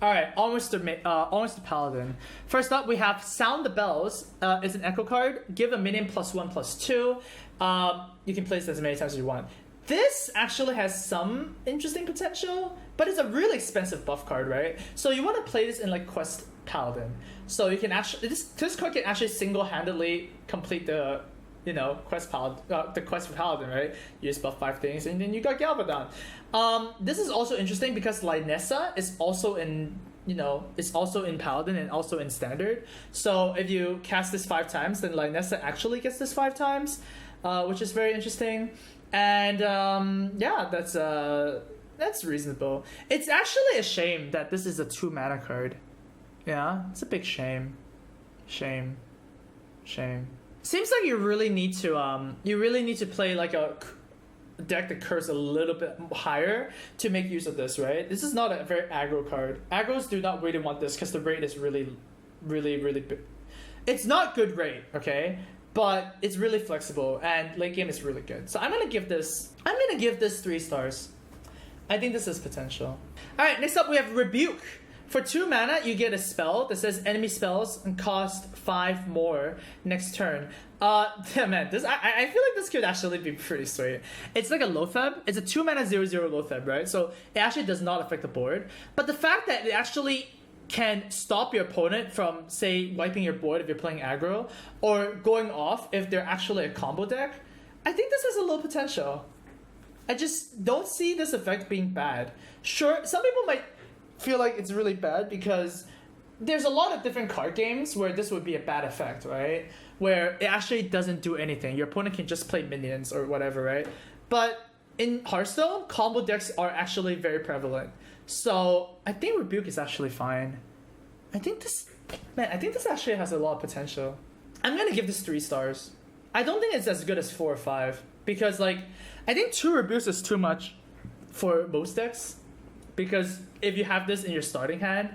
All right, almost to Paladin. First up, we have Sound the Bells. It's an echo card. Give a minion +1/+2. You can place it as many times as you want. This actually has some interesting potential, but it's a really expensive buff card, right? So you want to play this in like Quest Paladin. So you can actually this card can actually single-handedly complete the quest for Paladin, right? You just buff 5 things and then you got Galvadon. This is also interesting because Lynessa is also in Paladin and also in Standard. So if you cast this 5 times, then Lynessa actually gets this 5 times, which is very interesting. And that's reasonable. It's actually a shame that this is a 2 mana card. Yeah, it's a big shame. Shame. Seems like you really need to play like a deck that curves a little bit higher to make use of this, right? This is not a very aggro card. Aggros do not really want this because the rate is really big. It's not good rate, okay? But it's really flexible and late game is really good. So I'm gonna give this 3 stars. I think this has potential. Alright, next up we have Rebuke. For 2 mana, you get a spell that says enemy spells and cost 5 more next turn. Man, this I feel like this could actually be pretty sweet. It's like a Lotheb. It's a 2 mana 0/0 Lotheb, right? So it actually does not affect the board. But the fact that it actually can stop your opponent from, say, wiping your board if you're playing aggro, or going off if they're actually a combo deck, I think this has a little potential. I just don't see this effect being bad. Sure, some people might feel like it's really bad because there's a lot of different card games where this would be a bad effect, right? Where it actually doesn't do anything. Your opponent can just play minions or whatever, right? But in Hearthstone, combo decks are actually very prevalent. So I think Rebuke is actually fine. I think this actually has a lot of potential. I'm gonna give this 3 stars. I don't think it's as good as 4 or 5 because I think 2 Rebukes is too much for most decks. Because if you have this in your starting hand,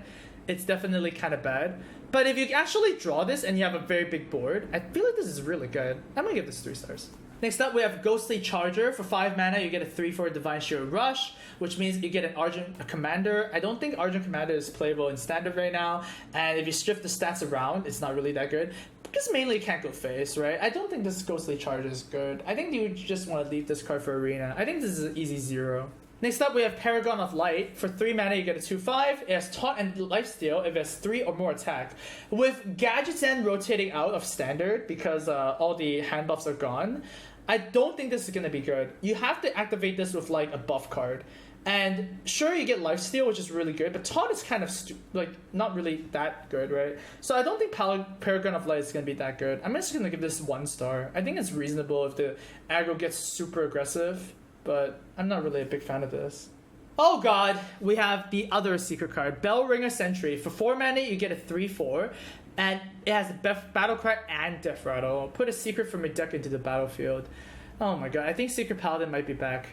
it's definitely kind of bad. But if you actually draw this and you have a very big board, I feel like this is really good. I'm gonna give this 3 stars. Next up, we have Ghostly Charger. For 5 mana, you get a 3/4 Divine Shield Rush, which means you get an Argent Commander. I don't think Argent Commander is playable in Standard right now, and if you shift the stats around, it's not really that good. Because mainly it can't go face, right? I don't think this Ghostly Charger is good. I think you just want to leave this card for Arena. I think this is an easy 0. Next up, we have Paragon of Light. For 3 mana, you get a 2/5. It has Taunt and Lifesteal if it has 3 or more attack. With Gadget's End rotating out of Standard because all the hand buffs are gone, I don't think this is going to be good. You have to activate this with like a buff card. And sure, you get Lifesteal, which is really good, but Taunt is kind of not really that good, right? So I don't think Paragon of Light is going to be that good. I'm just going to give this 1 star. I think it's reasonable if the aggro gets super aggressive, but I'm not really a big fan of this. Oh god, we have the other secret card, Bellringer Sentry. For 4 mana, you get a 3/4, and it has a battle cry and Death Rattle. Put a secret from your deck into the battlefield. Oh my god, I think Secret Paladin might be back.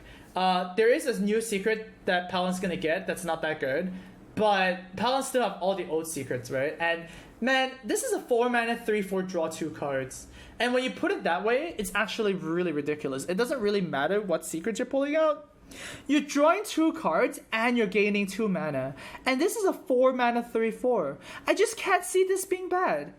There is a new secret that Paladin's gonna get that's not that good, but Paladin still have all the old secrets, right? And man, this is a 4 mana 3/4 draw 2 cards. And when you put it that way, it's actually really ridiculous. It doesn't really matter what secrets you're pulling out. You're drawing 2 cards and you're gaining 2 mana. And this is a 4 mana 3/4. I just can't see this being bad.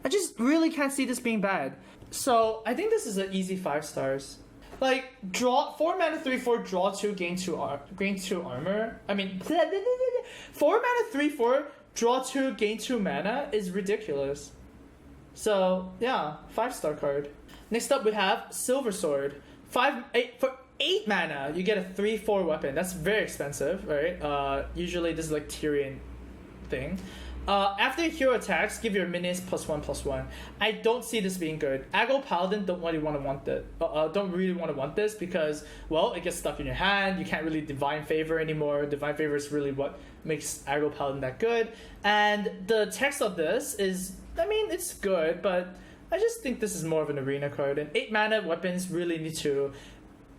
I just really can't see this being bad. So I think this is an easy 5 stars. Like, draw 4 mana 3/4, draw 2, gain 2 armor. I mean, 4 mana 3/4, draw 2, gain 2 mana is ridiculous. So yeah, 5-star card. Next up we have Silver Sword. For 8 mana, you get a 3/4 weapon. That's very expensive, right? Usually this is like Tyrion thing. After your hero attacks, give your minions +1/+1. I don't see this being good. Aggro Paladin don't really want to want this because, well, it gets stuck in your hand. You can't really Divine Favor anymore. Divine Favor is really what makes Aggro Paladin that good. And the text of this is, I mean, it's good, but I just think this is more of an arena card. And 8 mana weapons really need to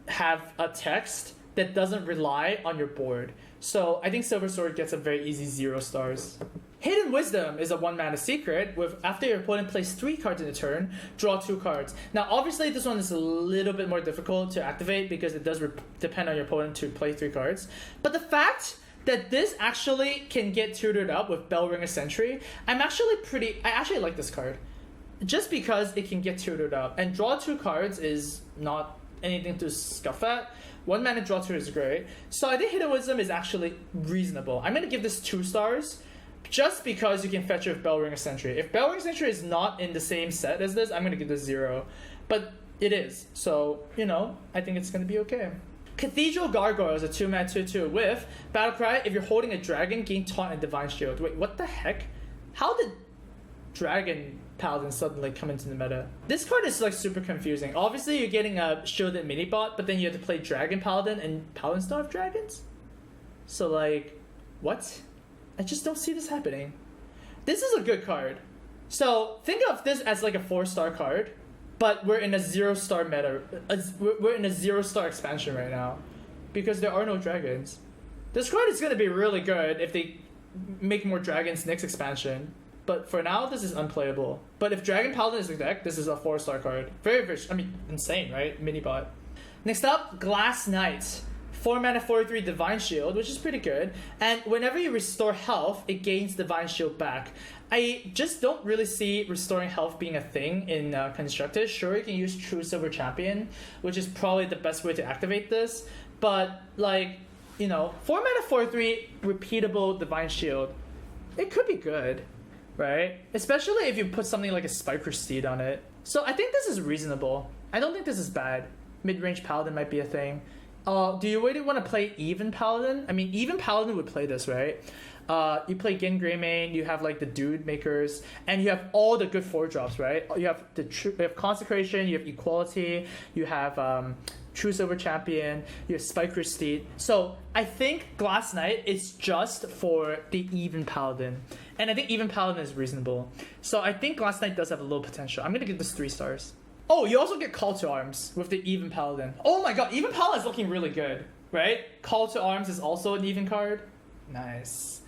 have a text that doesn't rely on your board. So I think Silver Sword gets a very easy 0 stars. Hidden Wisdom is a 1 mana secret with after your opponent plays 3 cards in a turn, draw 2 cards. Now obviously this one is a little bit more difficult to activate because it does depend on your opponent to play 3 cards. But the fact that this actually can get tutored up with Bellringer Sentry, I actually like this card. Just because it can get tutored up. And draw 2 cards is not anything to scuff at. 1 mana draw 2 is great. So I think Hidden Wisdom is actually reasonable. I'm going to give this 2 stars just because you can fetch it with Bellringer Sentry. If Bellringer Sentry is not in the same set as this, I'm going to give this 0. But it is. So, you know, I think it's going to be okay. Cathedral Gargoyle is a 2-mana 2/2 with Battlecry. If you're holding a dragon, gain Taunt and Divine Shield. Wait, what the heck? How did Dragon Paladin suddenly come into the meta? This card is like super confusing. Obviously, you're getting a shielded mini bot, but then you have to play Dragon Paladin, and Paladins don't have dragons? So, like, what? I just don't see this happening. This is a good card. So, think of this as like a 4-star card, but we're in a 0-star meta. We're in a 0-star expansion right now because there are no dragons. This card is going to be really good if they make more dragons next expansion. But for now, this is unplayable. But if Dragon Paladin is the deck, this is a 4-star card. Very, very, insane, right? Mini bot. Next up, Glass Knight. 4 mana 4/3 Divine Shield, which is pretty good. And whenever you restore health, it gains Divine Shield back. I just don't really see restoring health being a thing in Constructed. Sure, you can use True Silver Champion, which is probably the best way to activate this. But, like, you know, 4 mana 4/3 repeatable Divine Shield, it could be good, right? Especially if you put something like a Spiker Steed on it. So I think this is reasonable. I don't think this is bad. Mid-range Paladin might be a thing. Do you really want to play Even Paladin? I mean, Even Paladin would play this, right? You play Gin Greymane, you have like the Dude Makers, and you have all the good 4-drops, right? You have you have Consecration, you have Equality, you have True Silver Champion, you have Spiker Steed. So I think Glass Knight is just for the Even Paladin. And I think Even Paladin is reasonable. So I think Glass Knight does have a little potential. I'm going to give this 3 stars. Oh, you also get Call to Arms with the Even Paladin. Oh my god, Even Paladin is looking really good, right? Call to Arms is also an Even card. Nice.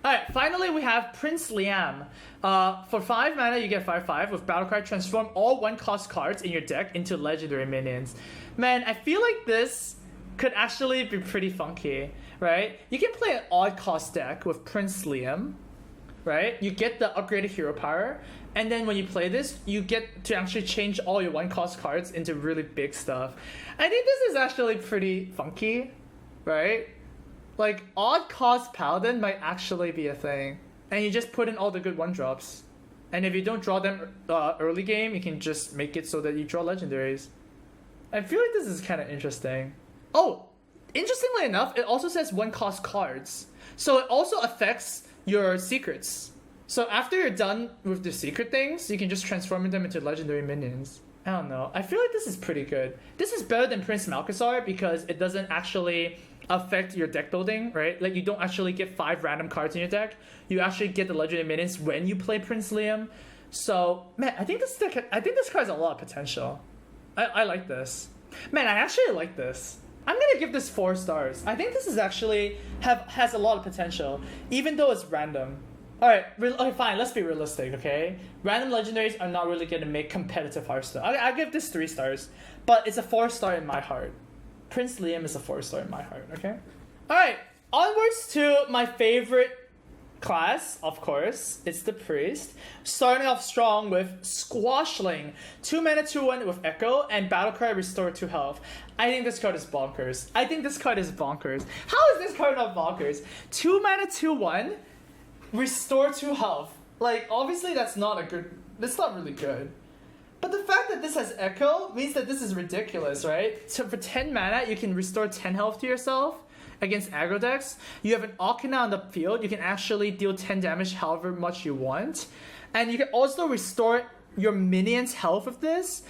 Alright, finally we have Prince Liam. For 5 mana, you get 5/5 with Battlecry. Transform all 1-cost cards in your deck into legendary minions. Man, I feel like this could actually be pretty funky, right? You can play an odd-cost deck with Prince Liam, right? You get the upgraded hero power, and then when you play this, you get to actually change all your 1-cost cards into really big stuff. I think this is actually pretty funky, right? Like, odd-cost Paladin might actually be a thing. And you just put in all the good 1-drops. And if you don't draw them early game, you can just make it so that you draw legendaries. I feel like this is kind of interesting. Oh, interestingly enough, it also says 1-cost cards. So it also affects your secrets. So after you're done with the secret things, you can just transform them into legendary minions. I don't know. I feel like this is pretty good. This is better than Prince Malchezaar because it doesn't actually affect your deck building, right? Like, you don't actually get 5 random cards in your deck. You actually get the legendary minions when you play Prince Liam. So, man, I think this card has a lot of potential. I like this. Man, I actually like this. I'm gonna give this 4 stars. I think this is actually has a lot of potential, even though it's random. Alright, okay, fine, let's be realistic, okay? Random legendaries are not really gonna make competitive Hearthstone. I'll give this 3 stars, but it's a 4-star in my heart. Prince Liam is a 4-star in my heart, okay? Alright, onwards to my favorite class, of course. It's the Priest. Starting off strong with Squashling. 2 mana 2/1 with Echo, and Battlecry restore 2 health. I think this card is bonkers. How is this card not bonkers? 2 mana 2/1, restore 2 health. Like, obviously that's not really good. But the fact that this has Echo means that this is ridiculous, right? So for 10 mana, you can restore 10 health to yourself against aggro decks. You have an Akina on the field. You can actually deal 10 damage however much you want. And you can also restore your minions' health with this.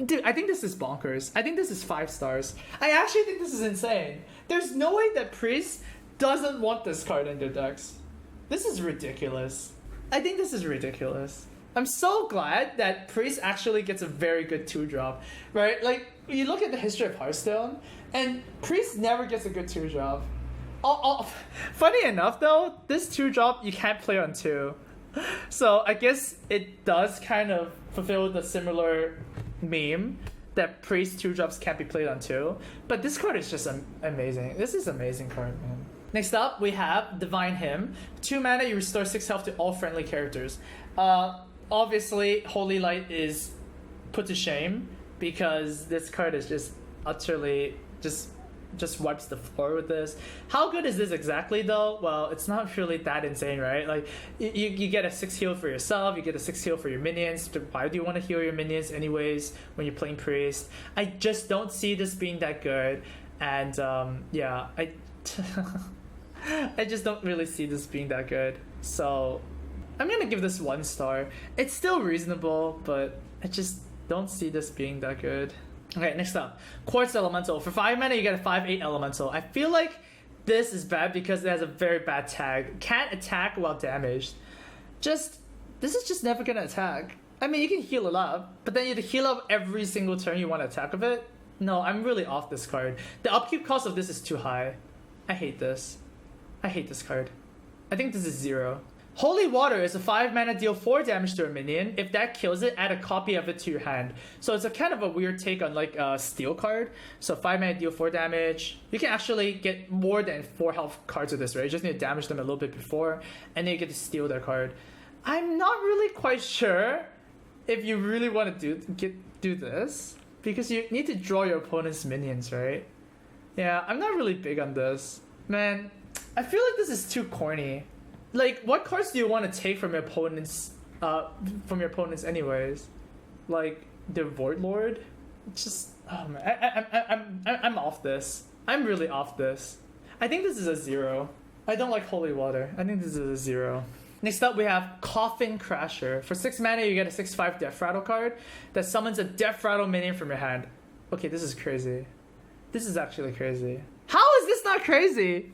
Dude, I think this is bonkers. I think this is 5 stars. I actually think this is insane. There's no way that Priest doesn't want this card in their decks. This is ridiculous. I think this is ridiculous. I'm so glad that Priest actually gets a very good 2-drop, right? Like, you look at the history of Hearthstone, and Priest never gets a good 2-drop. Funny enough, though, this 2-drop you can't play on 2. So I guess it does kind of fulfill the similar meme that Priest 2-drops can't be played on 2. But this card is just amazing. This is an amazing card, man. Next up, we have Divine Hymn. 2 mana, you restore 6 health to all friendly characters. Obviously, Holy Light is put to shame because this card is just utterly just wipes the floor with this. How good is this exactly though? Well, it's not really that insane, right? Like you get a 6 heal for yourself, you get a 6 heal for your minions. Why do you want to heal your minions anyways when you're playing priest? I just don't see this being that good, and yeah, I just don't really see this being that good. So I'm gonna give this 1 star. It's still reasonable, but I just don't see this being that good. Okay, next up, Quartz Elemental. For 5 mana, you get a 5/8 Elemental. I feel like this is bad because it has a very bad tag. Can't attack while damaged. This is just never gonna attack. I mean, you can heal it up, but then you have to heal up every single turn you want to attack with it. No, I'm really off this card. The upkeep cost of this is too high. I hate this. I hate this card. I think this is 0. Holy Water is a 5 mana, deal 4 damage to a minion. If that kills it, add a copy of it to your hand. So it's a kind of a weird take on like a steel card. So 5 mana, deal 4 damage. You can actually get more than 4 health cards with this, right? You just need to damage them a little bit before, and then you get to steal their card. I'm not really quite sure if you really want to do this, because you need to draw your opponent's minions, right? Yeah, I'm not really big on this. Man, I feel like this is too corny. Like, what cards do you want to take from your opponents? Anyways, like the Void Lord. Just, oh man, I'm off this. I'm really off this. I think this is a 0. I don't like Holy Water. I think this is a 0. Next up, we have Coffin Crasher. For 6 mana, you get a 6/5 Death Rattle card that summons a Death Rattle minion from your hand. Okay, this is crazy. This is actually crazy. How is this not crazy?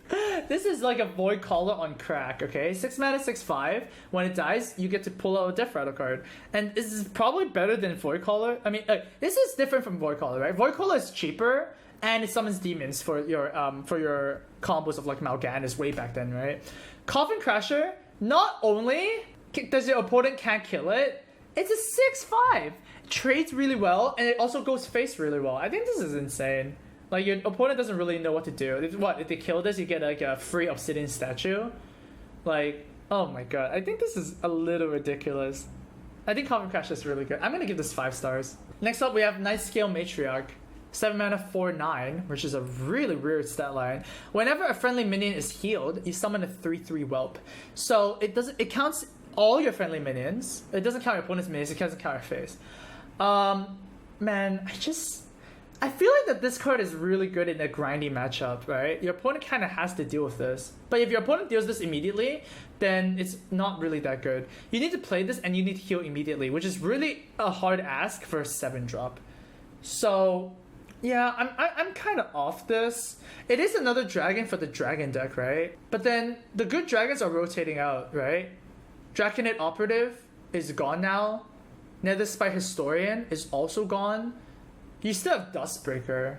This is like a Void Caller on crack, okay? 6 mana, 6/5. When it dies, you get to pull out a Death Rattle card. And this is probably better than Void Caller. I mean, this is different from Void Caller, right? Void Caller is cheaper, and it summons demons for your combos of like Mal'Ganis way back then, right? Coffin Crasher, not only does your opponent can't kill it, it's a 6/5. Trades really well, and it also goes face really well. I think this is insane. Like, your opponent doesn't really know what to do. If they kill this, you get like a free obsidian statue. Like, oh my god. I think this is a little ridiculous. I think Coffin Crash is really good. I'm gonna give this 5 stars. Next up, we have Night Scale Matriarch. 7 mana, 4/9, which is a really weird stat line. Whenever a friendly minion is healed, you summon a 3/3 whelp. So it counts all your friendly minions. It doesn't count your opponent's minions, it doesn't count your face. Man, I feel like that this card is really good in a grindy matchup, right? Your opponent kind of has to deal with this. But if your opponent deals this immediately, then it's not really that good. You need to play this and you need to heal immediately, which is really a hard ask for a 7-drop. So, yeah, I'm kind of off this. It is another dragon for the dragon deck, right? But then the good dragons are rotating out, right? Draconid Operative is gone now. Netherspire Historian is also gone. You still have Dustbreaker,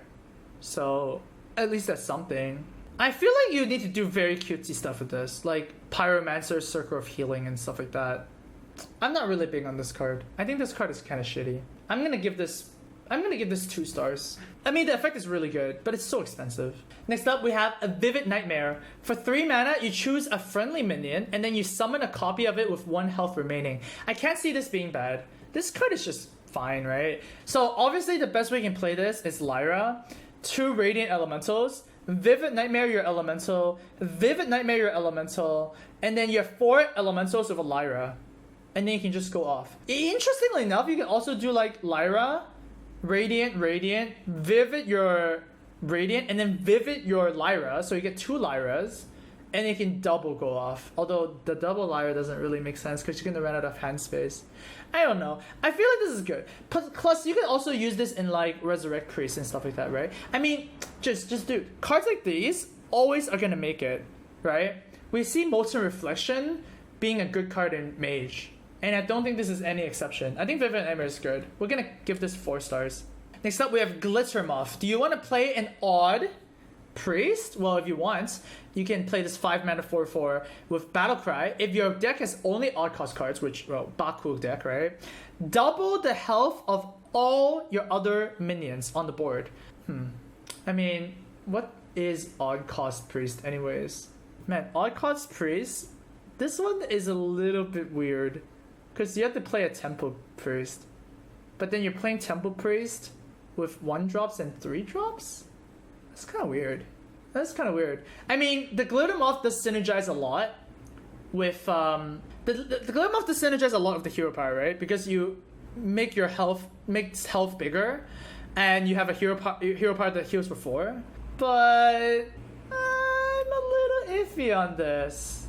so at least that's something. I feel like you need to do very cutesy stuff with this, like Pyromancer, Circle of Healing, and stuff like that. I'm not really big on this card. I think this card is kind of shitty. I'm gonna give this 2 stars. I mean, the effect is really good, but it's so expensive. Next up, we have a Vivid Nightmare. For 3 mana, you choose a friendly minion, and then you summon a copy of it with 1 health remaining. I can't see this being bad. This card is just fine, right? So obviously the best way you can play this is Lyra, 2 Radiant Elementals, Vivid Nightmare your Elemental, Vivid Nightmare your Elemental, and then you have 4 Elementals with a Lyra, and then you can just go off. Interestingly enough, you can also do like Lyra, Radiant, Vivid your Radiant, and then Vivid your Lyra, so you get 2 Lyras, and you can double go off. Although the double Lyra doesn't really make sense because you're gonna run out of hand space. I don't know. I feel like this is good. Plus, you can also use this in like Resurrect Priest and stuff like that, right? I mean, just dude, cards like these always are gonna make it, right? We see Molten Reflection being a good card in Mage, and I don't think this is any exception. I think Vivid Nightmare is good. We're gonna give this 4 stars. Next up, we have Glitter Moth. Do you want to play an odd Priest? Well, if you want, you can play this 5 mana 4/4 with Battlecry. If your deck has only odd cost cards, which, well, Baku deck, right? Double the health of all your other minions on the board. I mean, what is Odd Cost Priest anyways? Man, Odd Cost Priest, this one is a little bit weird. Because you have to play a Temple Priest. But then you're playing Temple Priest with 1-drops and 3-drops? That's kind of weird. That's kind of weird. I mean, the Glitter Moth does synergize a lot with... the Glitter Moth does synergize a lot of the hero power, right? Because you make your health... makes health bigger. And you have a hero power that heals for 4. But... I'm a little iffy on this.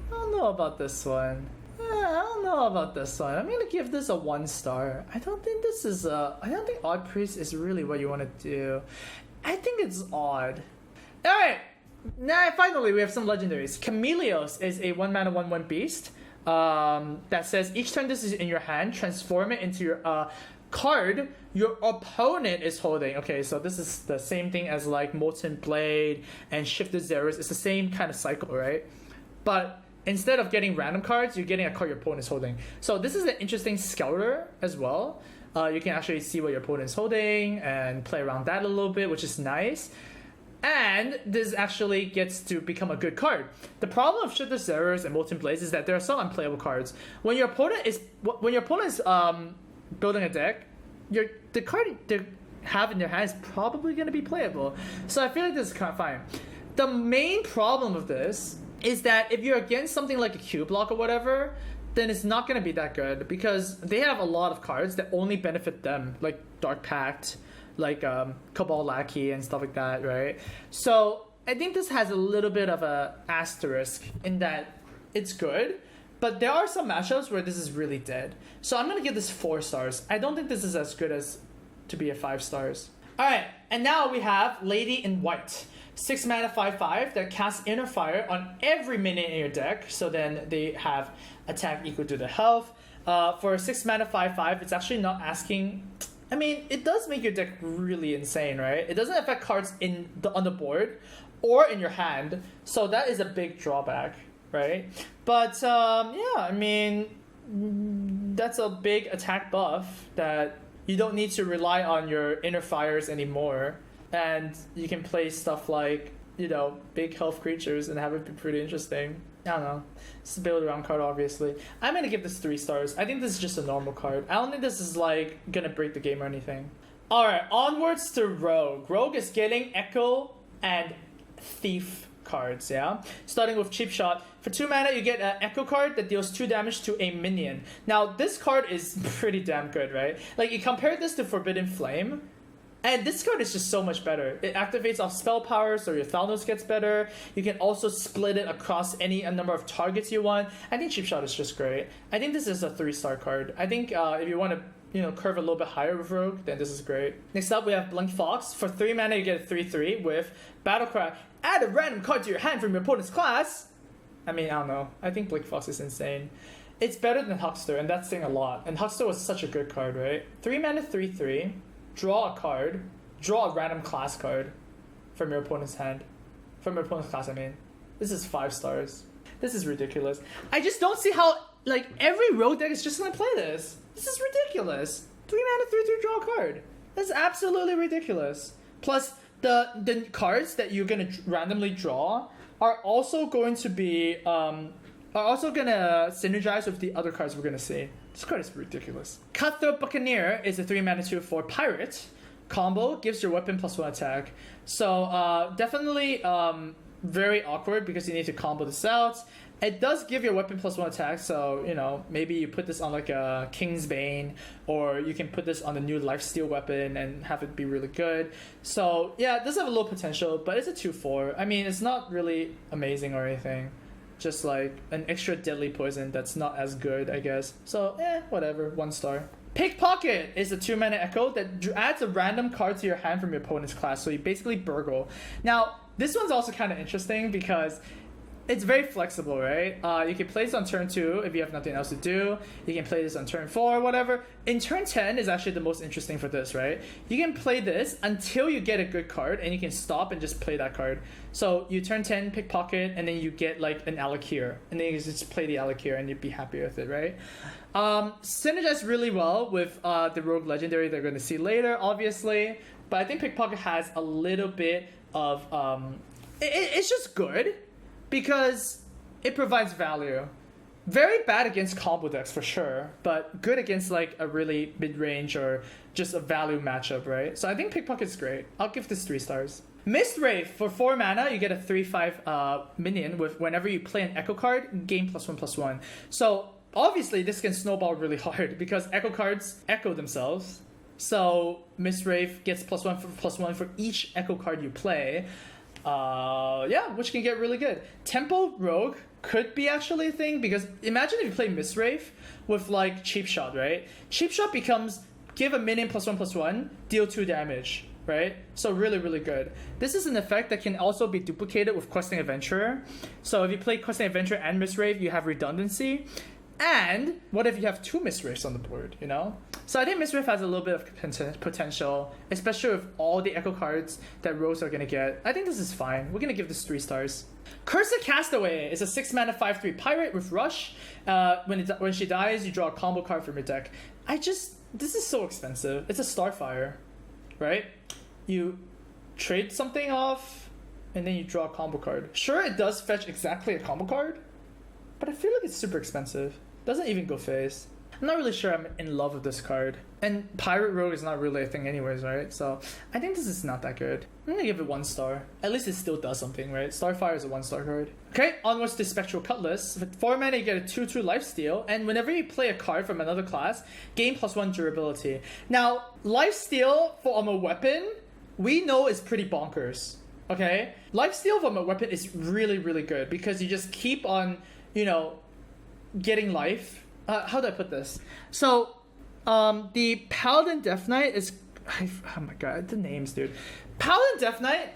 I don't know about this one. I don't know about this one. I'm gonna give this a 1 star. I don't think this is a... I don't think Odd Priest is really what you want to do. I think it's odd. Alright! Now, finally, we have some legendaries. Chameleos is a 1-mana 1/1 beast. That says, each time this is in your hand, transform it into your card your opponent is holding. Okay, so this is the same thing as like Molten Blade and Shifted Zeros. It's the same kind of cycle, right? But instead of getting random cards, you're getting a card your opponent is holding. So this is an interesting scouter as well. You can actually see what your opponent is holding and play around that a little bit, which is nice. And this actually gets to become a good card. The problem of Shifted Zeros and Molten Blades is that there are some unplayable cards. When your opponent is building a deck, the card they have in their hand is probably going to be playable. So I feel like this is kind of fine. The main problem of this is that if you're against something like a Q block or whatever, then it's not going to be that good because they have a lot of cards that only benefit them, like Dark Pact, like Cabal Lackey and stuff like that, right? So I think this has a little bit of a asterisk in that it's good, but there are some matchups where this is really dead. So I'm going to give this 4 stars. I don't think this is as good as to be a 5 stars. Alright, and now we have Lady in White. 6 mana 5/5 that casts Inner Fire on every minion in your deck. So then they have attack equal to the health. For 6 mana 5/5, it's actually not asking... I mean, it does make your deck really insane, right? It doesn't affect cards on the board or in your hand. So that is a big drawback, right? But yeah, I mean, that's a big attack buff that you don't need to rely on your Inner Fires anymore. And you can play stuff like, you know, big health creatures and have it be pretty interesting. I don't know. It's a build around card, obviously. I'm going to give this 3 stars. I think this is just a normal card. I don't think this is, like, going to break the game or anything. Alright, onwards to Rogue. Rogue is getting Echo and Thief cards, yeah? Starting with Cheap Shot. For 2 mana, you get an Echo card that deals 2 damage to a minion. Now, this card is pretty damn good, right? Like, you compare this to Forbidden Flame, and this card is just so much better. It activates off spell power, so your Thalnos gets better. You can also split it across any number of targets you want. I think Cheap Shot is just great. I think this is a 3-star card. I think if you want to, you know, curve a little bit higher with Rogue, then this is great. Next up, we have Blink Fox. For 3 mana, you get a 3/3 with Battle Cry. Add a random card to your hand from your opponent's class. I mean, I don't know. I think Blink Fox is insane. It's better than Huckster, and that's saying a lot. And Huckster was such a good card, right? 3 mana, 3/3. Draw a card. Draw a random class card from your opponent's hand. From your opponent's class, I mean. This is 5 stars. This is ridiculous. I just don't see how, like, every Rogue deck is just gonna play this. This is ridiculous. 3 mana, 3/3, draw a card. That's absolutely ridiculous. Plus, the cards that you're gonna randomly draw are also going to be, are also gonna synergize with the other cards we're gonna see. This card is ridiculous. Cutthroat Buccaneer is a 3 mana 2/4 pirate. Combo gives your weapon +1 attack. So definitely very awkward because you need to combo this out. It does give your weapon +1 attack, so you know, maybe you put this on like a King's Bane, or you can put this on the new Lifesteal weapon and have it be really good. So yeah, it does have a low potential, but it's a 2/4. I mean, it's not really amazing or anything. Just like an extra deadly poison that's not as good, I guess. So whatever, 1 star. Pickpocket is a 2 mana Echo that adds a random card to your hand from your opponent's class. So you basically burgle. Now, this one's also kind of interesting because it's very flexible, right? You can play this on turn 2 if you have nothing else to do. You can play this on turn 4 or whatever. In turn 10 is actually the most interesting for this, right? You can play this until you get a good card, and you can stop and just play that card. So you turn 10, Pickpocket, and then you get like an Alakir, and then you just play the Alakir and you'd be happy with it, right? Synergize really well with the Rogue Legendary they're going to see later, obviously. But I think Pickpocket has a little bit of it's just good because it provides value. Very bad against combo decks for sure, but good against like a really mid-range or just a value matchup, right? So I think Pickpocket's great. I'll give this 3 stars. Mistwraith, for 4 mana, you get a 3/5 minion with whenever you play an Echo card, gain +1/+1. So obviously this can snowball really hard because Echo cards echo themselves. So Mistwraith gets +1/+1 for each Echo card you play. Yeah, which can get really good. Tempo Rogue could be actually a thing because imagine if you play Mistwraith with like Cheap Shot, right? Cheap Shot becomes give a minion +1/+1, deal 2 damage, right? So really, really good. This is an effect that can also be duplicated with Questing Adventurer. So if you play Questing Adventurer and Mistwraith, you have redundancy. And what if you have 2 Mistwraiths on the board, you know? So I think Mistwraith has a little bit of potential, especially with all the Echo cards that Rose are going to get. I think this is fine. We're going to give this 3 stars. Cursed Castaway is a 6 mana 5/3 pirate with Rush. When she dies, you draw a combo card from your deck. This is so expensive. It's a Starfire, right? You trade something off, and then you draw a combo card. Sure, it does fetch exactly a combo card, but I feel like it's super expensive. Doesn't even go face. I'm not really sure I'm in love with this card. And Pirate Rogue is not really a thing anyways, right? So I think this is not that good. I'm gonna give it 1 star. At least it still does something, right? Starfire is a 1-star card. Okay, onwards to Spectral Cutlass. With 4 mana, you get a 2/2 lifesteal, and whenever you play a card from another class, gain +1 durability. Now, lifesteal from a weapon, we know is pretty bonkers, okay? Lifesteal from a weapon is really, really good because you just keep on, you know, getting life. How do I put this? So, the Paladin Death Knight is... oh my god, the names, dude. Paladin Death Knight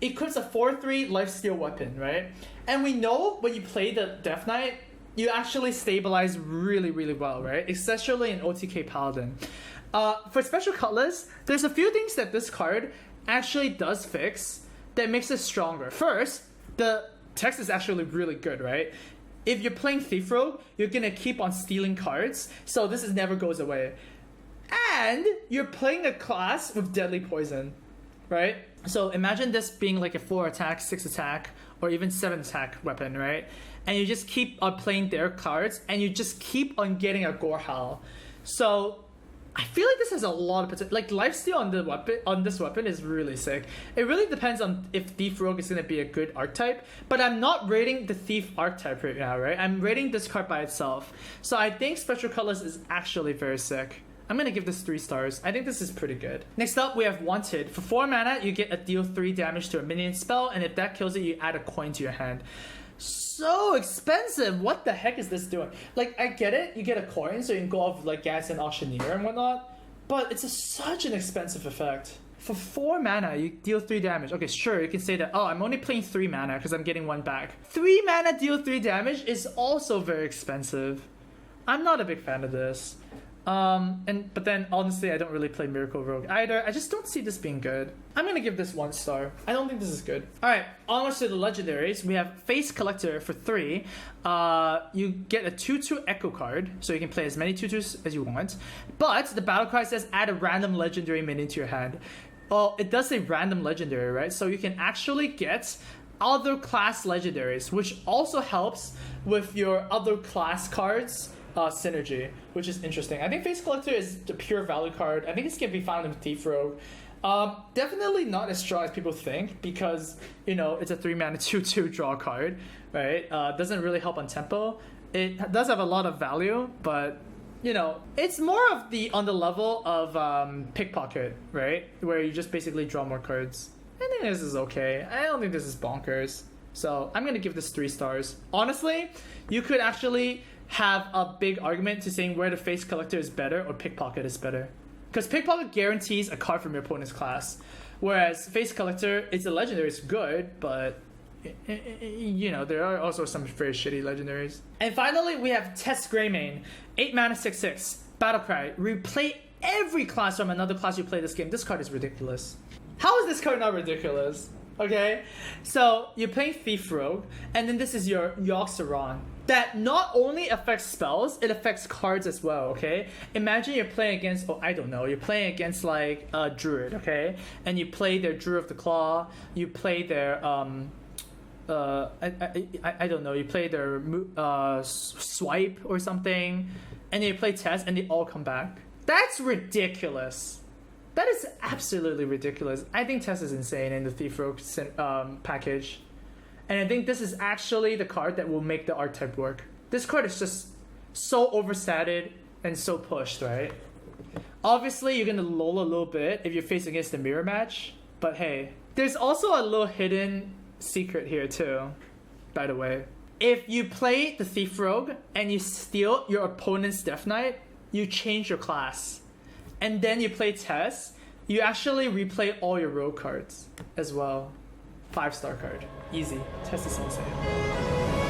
equips a 4/3 lifesteal weapon, right? And we know when you play the Death Knight, you actually stabilize really, really well, right? Especially in OTK Paladin. For Special Cutlass, there's a few things that this card actually does fix that makes it stronger. First, the text is actually really good, right? If you're playing Thief Rogue, you're gonna keep on stealing cards, so this never goes away. And you're playing a class with deadly poison, right? So imagine this being like a 4 attack, 6 attack, or even 7 attack weapon, right? And you just keep on playing their cards, and you just keep on getting a Gore Howl. So I feel like this has a lot of potential. Like lifesteal on this weapon is really sick. It really depends on if Thief Rogue is gonna be a good archetype, but I'm not rating the Thief archetype right now, right? I'm rating this card by itself. So I think Spectral Cutlass is actually very sick. I'm gonna give this 3 stars. I think this is pretty good. Next up, we have Wanted. For 4 mana, you get a deal 3 damage to a minion spell, and if that kills it, you add a coin to your hand. So expensive. What the heck is this doing? Like, I get it, you get a coin so you can go off like Gas and Auctioneer and whatnot, but it's such an expensive effect. For 4 mana, you deal 3 damage. Okay, sure, you can say that, oh, I'm only playing 3 mana because I'm getting 1 back. 3 mana deal 3 damage is also very expensive. I'm not a big fan of this. But then honestly, I don't really play Miracle Rogue either. I just don't see this being good. I'm gonna give this 1 star. I don't think this is good. Alright, onwards to the legendaries. We have Face Collector for 3. You get a 2/2 Echo card, so you can play as many 2/2s as you want. But the battle card says add a random legendary minion to your hand. Well, it does say random legendary, right? So you can actually get other class legendaries, which also helps with your other class cards synergy, which is interesting. I think Face Collector is the pure value card. I think it's gonna be found in Thief Rogue. Definitely not as strong as people think because, you know, it's a 3 mana 2/2 draw card, right? Doesn't really help on tempo. It does have a lot of value, but, you know, it's more of on the level of Pickpocket, right? Where you just basically draw more cards. I think this is okay. I don't think this is bonkers. So I'm gonna give this 3 stars. Honestly, you could actually have a big argument to saying whether Face Collector is better or Pickpocket is better. Because Pickpocket guarantees a card from your opponent's class. Whereas Face Collector, it's a legendary, it's good, but you know, there are also some very shitty legendaries. And finally, we have Tess Greymane. 8 mana 6/6. Battlecry. Replay every class from another class you play this game. This card is ridiculous. How is this card not ridiculous? Okay, so you're playing Thief Rogue, and then this is your Yogg-Saron. that not only affects spells, it affects cards as well, okay? Imagine you're playing against, oh, I don't know, you're playing against like a druid, okay? And you play their Druid of the Claw, you play their, I don't know, you play their swipe or something, and you play Tess, and they all come back. That's ridiculous. That is absolutely ridiculous. I think Tess is insane in the Thief Rogue package. And I think this is actually the card that will make the archetype work. This card is just so overstated and so pushed, right? Obviously, you're going to lull a little bit if you're facing against the mirror match. But hey, there's also a little hidden secret here too, by the way. If you play the Thief Rogue and you steal your opponent's Death Knight, you change your class. And then you play Tess, you actually replay all your rogue cards as well. 5-star card. Easy. Tess is insane.